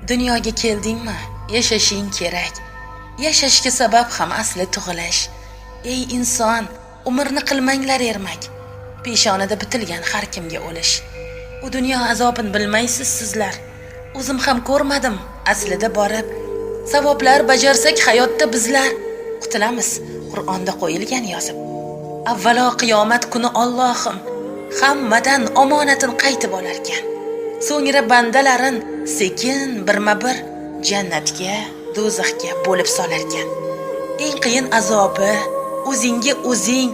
Dunyoga keldingmi? Yashashing kerak. Yashashga sabab ham asli tug'ilish. Ey inson, umrni qilmanglar ermak. Peshonada bitilgan har kimga o'lish. U dunyo azobini bilmaysiz sizlar. O'zim ham ko'rmadim aslida borib. Savoblar bajarsak hayotda bizlar qutulamiz. Qur'onda qo'yilgan yozib. Avvalo qiyomat kuni Allohim hammadan omonatin qaytib olarkan. So'ngra bandalarin sekin birma-bir jannatga, do'zaxga bo'lib solarkan. Eng qiyin azobi o'zingga o'zing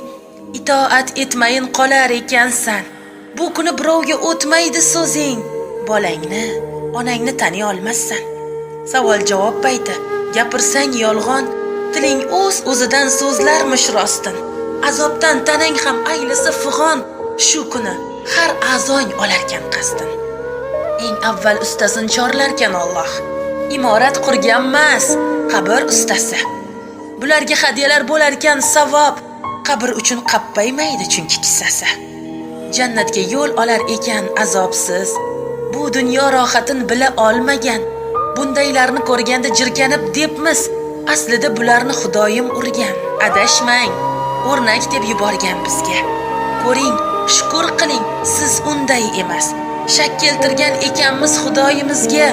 itoat etmayin qolar ekansan. Bu kuni birovga o'tmaydi so'zing. Bolangni, onangni taniy olmassan. Savol-javob payti gapirsang yolg'on, tiling o'z-o'zidan so'zlarmish rostin. Azobdan tanang ham aylisa fig'on, shu kuni har a'zoing olarkan qasdin. Eng avval ustasini chorlarkan Alloh. Imorat qurgan emas, qabr ustasi. Bularga hadiyalar bo'larkan savob, qabr uchun qappaymaydi chunki kissasi. Jannatga yo'l olar ekan azobsiz, bu dunyo rohatin bila olmagan. Bundaylarni ko'rganda jirkanib debmiz, aslida bularni Xudoyim urgan. Adashmang, o'rnak deb yuborgan bizga. Ko'ring, shukr qiling, siz unday emas. Shak keltirgan ekanmiz Xudoyimizga,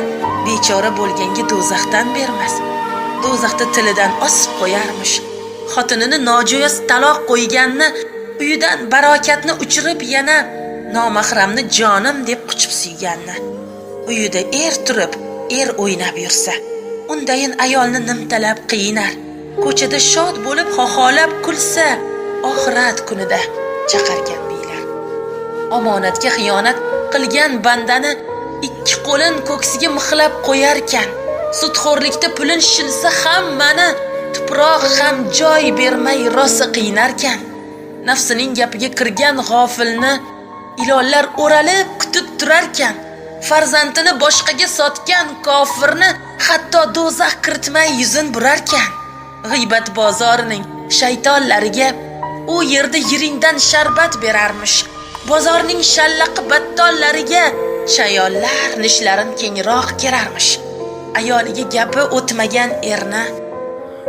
bechora bo'lganga do'zaxdan bermas. Do'zaxda tilidan osib qo'yarmish. Xotinini nojo'ya taloq qo'yganni, uyidan barokatni uchirib yana nomahramni jonim deb quchib suyganni. Uyida turib, o'ynab yursa, undayin ayolni nimtalab qiyinar. Ko'chada shod bo'lib xoxolab kulsa, oxirat kunida chaqargan biylar. Omonatga xiyonat qilgan bandani ikki qo'lin ko'ksiga mixlab qo'yarkan. Sudxo'rlikda pulin shilsa hammani tuproq ham joy bermay rosa qiynarkan. Nafsining gapiga kirgan g'ofilni ilonlar o'ralib kutib turarkan. Farzandini boshqaga sotgan kofirni hatto do'zax kiritmay yuzin burarkan. G'iybat bozorining shaytonlariga u yerda yiringdan sharbat berarmish. Bozorning shallaqi battollariga shayonlar nishlarin kengroq kerarmish. Ayoliga gapi o'tmagan erni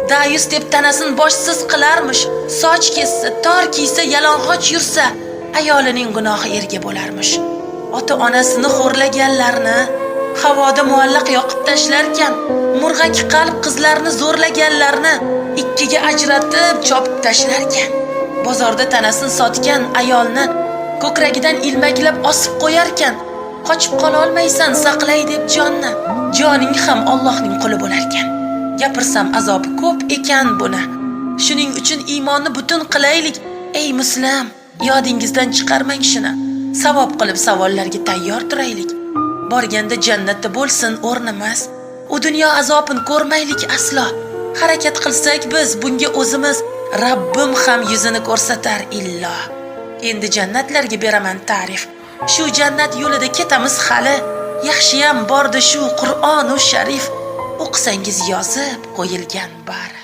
dayus deb tanasin boshsiz qilarmish. Soch kessa, tor kiysa, yalang'och yursa, ayolining gunohi erga bo'larmish. Ota-onasini xo'rlaganlarni havoda muallaq yoqib tashlarkan. Murg'ak qalb qizlarni zo'rlaganlarni ikkiga ajratib chopib tashlarkan. Bozorda tanasin sotgan ayolni ko'kragidan ilmaklab osib qo'yarkan. Qochib qola olmaysan saqlay deb jonni. Joning ham Allohning quli bo'larkan. Gapirsam azobi ko'p ekan buni. Shuning uchun iymonni butun qilaylik. Ey muslim, yodingizdan chiqarmang shuni. Savob qilib savollarga tayyor turaylik. Borganda jannatda bo'lsin o'rnimiz. U dunyo azobini ko'rmaylik aslo. Harakat qilsak biz bunga o'zimiz Rabbim ham yuzini ko'rsatar illo. Endi jannatlarga beraman ta'rif. Shu jannat yo'lida ketamiz hali. Yaxshiyam bordi shu Qur'on va Sharif. O'qisangiz yozib qo'yilgan bari.